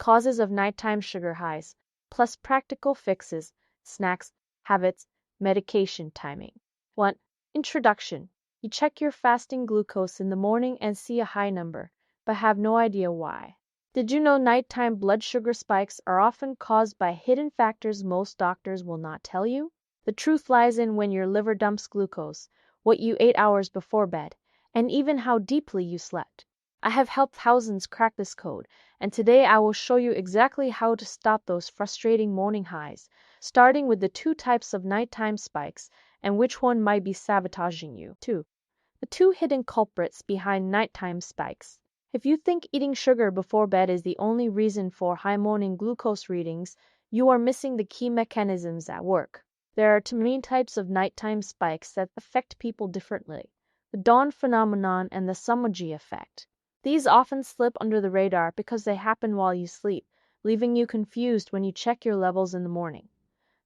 causes of nighttime sugar highs, plus practical fixes, snacks, habits, medication timing. 1. Introduction. You check your fasting glucose in the morning and see a high number, but have no idea why. Did you know nighttime blood sugar spikes are often caused by hidden factors most doctors will not tell you? The truth lies in when your liver dumps glucose, what you ate hours before bed, and even how deeply you slept. I have helped thousands crack this code, and today I will show you exactly how to stop those frustrating morning highs, starting with the 2 types of nighttime spikes and which one might be sabotaging you. 2. The 2 hidden culprits behind nighttime spikes. If you think eating sugar before bed is the only reason for high morning glucose readings, you are missing the key mechanisms at work. There are 2 main types of nighttime spikes that affect people differently: the dawn phenomenon and the Somogyi effect. These often slip under the radar because they happen while you sleep, leaving you confused when you check your levels in the morning.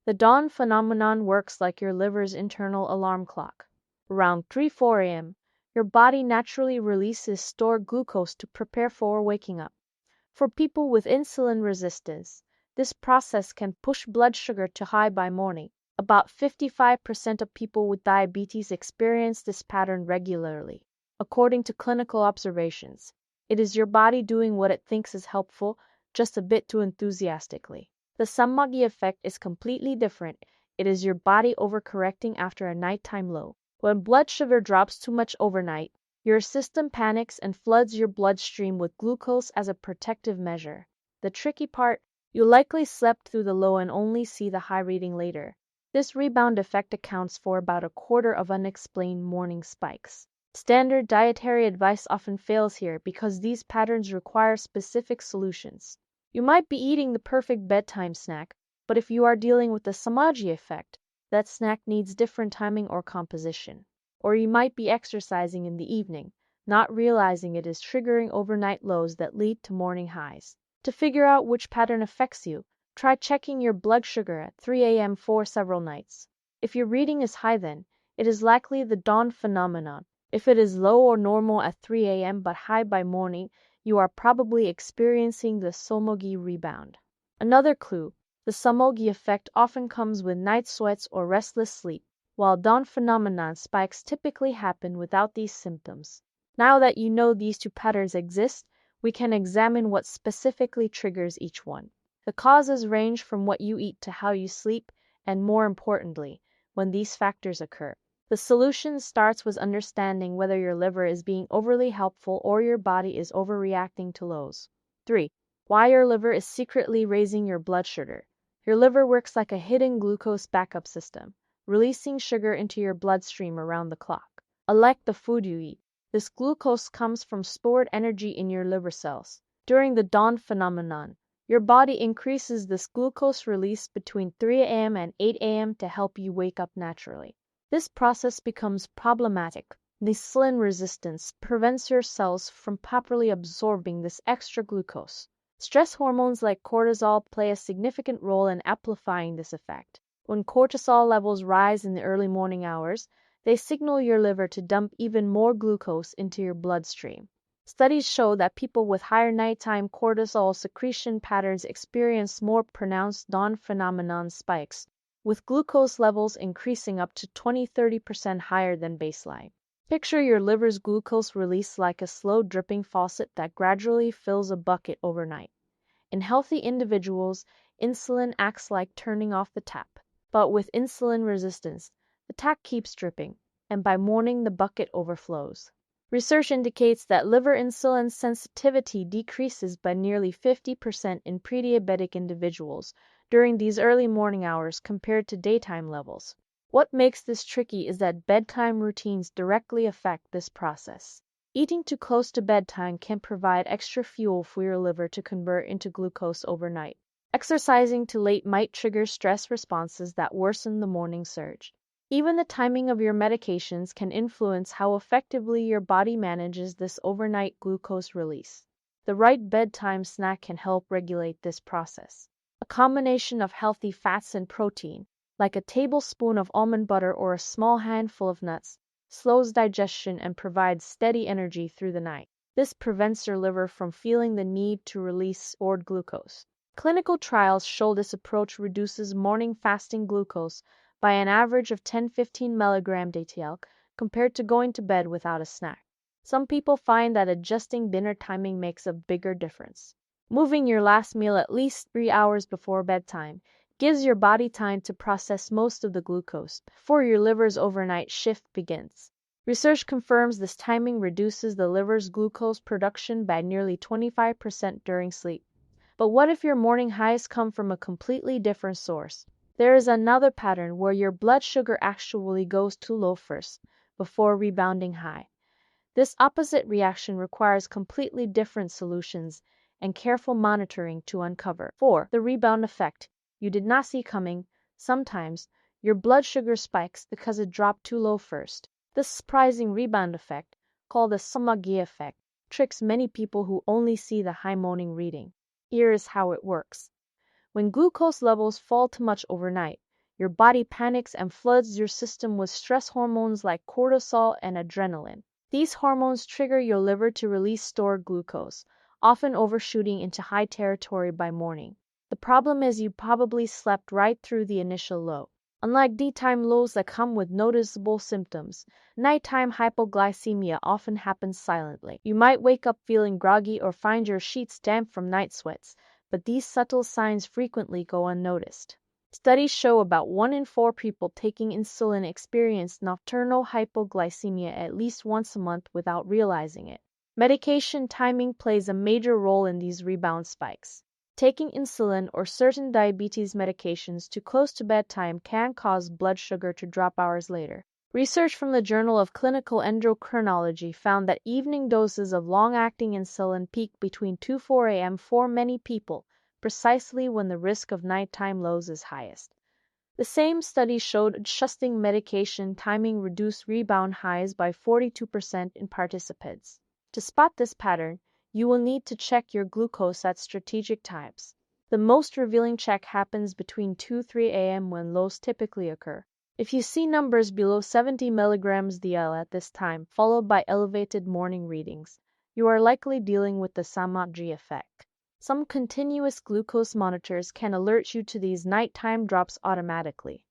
The dawn phenomenon works like your liver's internal alarm clock. Around 3-4 a.m., your body naturally releases stored glucose to prepare for waking up. For people with insulin resistance, this process can push blood sugar to high by morning. About 55% of people with diabetes experience this pattern regularly. According to clinical observations, it is your body doing what it thinks is helpful, just a bit too enthusiastically. The Somogyi effect is completely different. It is your body overcorrecting after a nighttime low. When blood sugar drops too much overnight, your system panics and floods your bloodstream with glucose as a protective measure. The tricky part, you likely slept through the low and only see the high reading later. This rebound effect accounts for about a quarter of unexplained morning spikes. Standard dietary advice often fails here because these patterns require specific solutions. You might be eating the perfect bedtime snack, but if you are dealing with the Somogyi effect, that snack needs different timing or composition. Or you might be exercising in the evening, not realizing it is triggering overnight lows that lead to morning highs. To figure out which pattern affects you, try checking your blood sugar at 3 a.m. for several nights. If your reading is high then, it is likely the dawn phenomenon. If it is low or normal at 3 a.m. but high by morning, you are probably experiencing the Somogyi rebound. Another clue, the Somogyi effect often comes with night sweats or restless sleep, while dawn phenomenon spikes typically happen without these symptoms. Now that you know these 2 patterns exist, we can examine what specifically triggers each one. The causes range from what you eat to how you sleep, and more importantly, when these factors occur. The solution starts with understanding whether your liver is being overly helpful or your body is overreacting to lows. 3. Why your liver is secretly raising your blood sugar. Your liver works like a hidden glucose backup system, releasing sugar into your bloodstream around the clock. Unlike the food you eat, this glucose comes from stored energy in your liver cells. During the dawn phenomenon, your body increases this glucose release between 3 a.m. and 8 a.m. to help you wake up naturally. This process becomes problematic. Insulin resistance prevents your cells from properly absorbing this extra glucose. Stress hormones like cortisol play a significant role in amplifying this effect. When cortisol levels rise in the early morning hours, they signal your liver to dump even more glucose into your bloodstream. Studies show that people with higher nighttime cortisol secretion patterns experience more pronounced dawn phenomenon spikes, with glucose levels increasing up to 20-30% higher than baseline. Picture your liver's glucose release like a slow dripping faucet that gradually fills a bucket overnight. In healthy individuals, insulin acts like turning off the tap. But with insulin resistance, the tap keeps dripping, and by morning the bucket overflows. Research indicates that liver insulin sensitivity decreases by nearly 50% in prediabetic individuals during these early morning hours compared to daytime levels. What makes this tricky is that bedtime routines directly affect this process. Eating too close to bedtime can provide extra fuel for your liver to convert into glucose overnight. Exercising too late might trigger stress responses that worsen the morning surge. Even the timing of your medications can influence how effectively your body manages this overnight glucose release. The right bedtime snack can help regulate this process. A combination of healthy fats and protein, like a tablespoon of almond butter or a small handful of nuts, slows digestion and provides steady energy through the night. This prevents your liver from feeling the need to release stored glucose. Clinical trials show this approach reduces morning fasting glucose by an average of 10-15 mg DTL compared to going to bed without a snack. Some people find that adjusting dinner timing makes a bigger difference. Moving your last meal at least 3 hours before bedtime gives your body time to process most of the glucose before your liver's overnight shift begins. Research confirms this timing reduces the liver's glucose production by nearly 25% during sleep. But what if your morning highs come from a completely different source? There is another pattern where your blood sugar actually goes too low first, before rebounding high. This opposite reaction requires completely different solutions and careful monitoring to uncover. 4. The rebound effect. You did not see coming. Sometimes, your blood sugar spikes because it dropped too low first. This surprising rebound effect, called the Somogyi effect, tricks many people who only see the high morning reading. Here is how it works. When glucose levels fall too much overnight, your body panics and floods your system with stress hormones like cortisol and adrenaline. These hormones trigger your liver to release stored glucose, often overshooting into high territory by morning. The problem is you probably slept right through the initial low. Unlike daytime lows that come with noticeable symptoms, nighttime hypoglycemia often happens silently. You might wake up feeling groggy or find your sheets damp from night sweats, but these subtle signs frequently go unnoticed. Studies show about 1 in 4 people taking insulin experience nocturnal hypoglycemia at least once a month without realizing it. Medication timing plays a major role in these rebound spikes. Taking insulin or certain diabetes medications too close to bedtime can cause blood sugar to drop hours later. Research from the Journal of Clinical Endocrinology found that evening doses of long-acting insulin peak between 2-4 a.m. for many people, precisely when the risk of nighttime lows is highest. The same study showed adjusting medication timing reduced rebound highs by 42% in participants. To spot this pattern, you will need to check your glucose at strategic times. The most revealing check happens between 2-3 a.m. when lows typically occur. If you see numbers below 70 mg DL at this time, followed by elevated morning readings, you are likely dealing with the Somogyi effect. Some continuous glucose monitors can alert you to these nighttime drops automatically.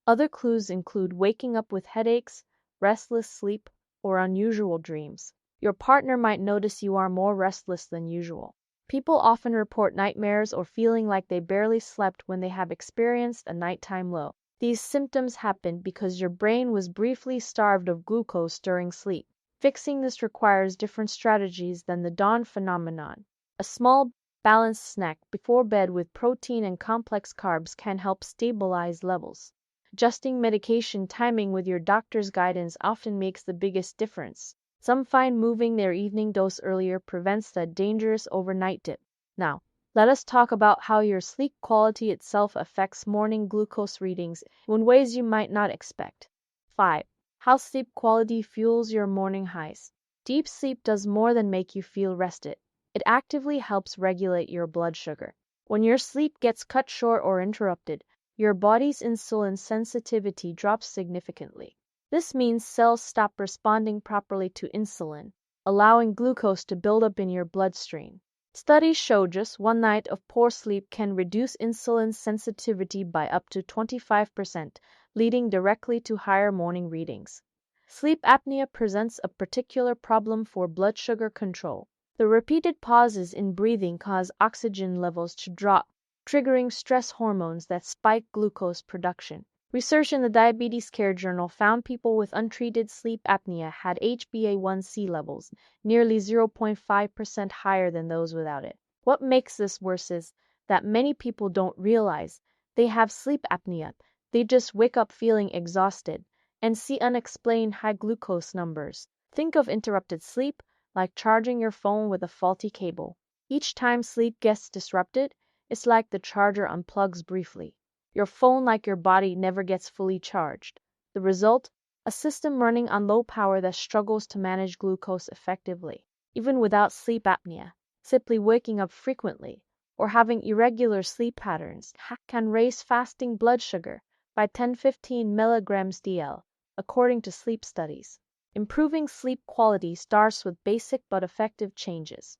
Other clues include waking up with headaches, restless sleep, or unusual dreams. Your partner might notice you are more restless than usual. People often report nightmares or feeling like they barely slept when they have experienced a nighttime low. These symptoms happen because your brain was briefly starved of glucose during sleep. Fixing this requires different strategies than the dawn phenomenon. A small, balanced snack before bed with protein and complex carbs can help stabilize levels. Adjusting medication timing with your doctor's guidance often makes the biggest difference. Some find moving their evening dose earlier prevents the dangerous overnight dip. Now, let us talk about how your sleep quality itself affects morning glucose readings in ways you might not expect. 5. How sleep quality fuels your morning highs. Deep sleep does more than make you feel rested. It actively helps regulate your blood sugar. When your sleep gets cut short or interrupted, your body's insulin sensitivity drops significantly. This means cells stop responding properly to insulin, allowing glucose to build up in your bloodstream. Studies show just one night of poor sleep can reduce insulin sensitivity by up to 25%, leading directly to higher morning readings. Sleep apnea presents a particular problem for blood sugar control. The repeated pauses in breathing cause oxygen levels to drop, triggering stress hormones that spike glucose production. Research in the Diabetes Care Journal found people with untreated sleep apnea had HbA1c levels nearly 0.5% higher than those without it. What makes this worse is that many people don't realize they have sleep apnea. They just wake up feeling exhausted and see unexplained high glucose numbers. Think of interrupted sleep like charging your phone with a faulty cable. Each time sleep gets disrupted, it's like the charger unplugs briefly. Your phone, like your body, never gets fully charged. The result? A system running on low power that struggles to manage glucose effectively. Even without sleep apnea, simply waking up frequently or having irregular sleep patterns can raise fasting blood sugar by 10-15 mg DL, according to sleep studies. Improving sleep quality starts with basic but effective changes.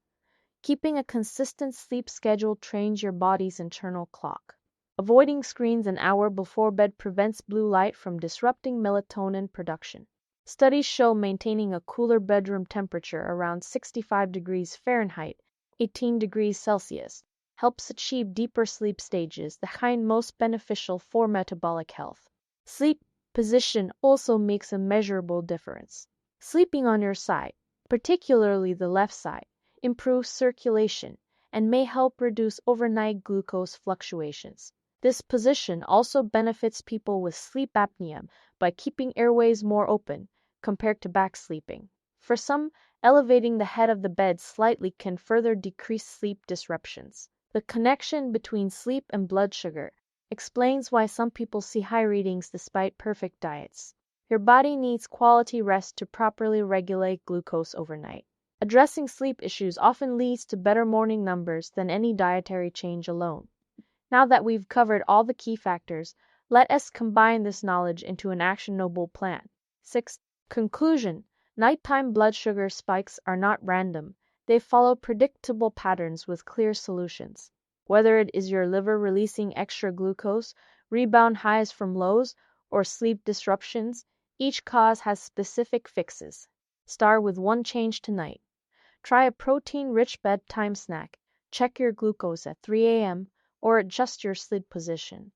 Keeping a consistent sleep schedule trains your body's internal clock. Avoiding screens an hour before bed prevents blue light from disrupting melatonin production. Studies show maintaining a cooler bedroom temperature around 65 degrees Fahrenheit, 18 degrees Celsius, helps achieve deeper sleep stages, the kind most beneficial for metabolic health. Sleep position also makes a measurable difference. Sleeping on your side, particularly the left side, improves circulation and may help reduce overnight glucose fluctuations. This position also benefits people with sleep apnea by keeping airways more open compared to back sleeping. For some, elevating the head of the bed slightly can further decrease sleep disruptions. The connection between sleep and blood sugar explains why some people see high readings despite perfect diets. Your body needs quality rest to properly regulate glucose overnight. Addressing sleep issues often leads to better morning numbers than any dietary change alone. Now that we've covered all the key factors, let us combine this knowledge into an actionable plan. 6. Conclusion. Nighttime blood sugar spikes are not random. They follow predictable patterns with clear solutions. Whether it is your liver releasing extra glucose, rebound highs from lows, or sleep disruptions, each cause has specific fixes. Start with one change tonight. Try a protein-rich bedtime snack. Check your glucose at 3 a.m. or adjust your sleep position.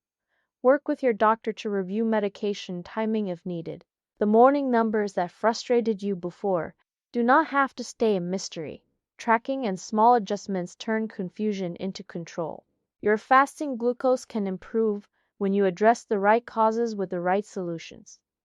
Work with your doctor to review medication timing if needed. The morning numbers that frustrated you before do not have to stay a mystery. Tracking and small adjustments turn confusion into control. Your fasting glucose can improve when you address the right causes with the right solutions.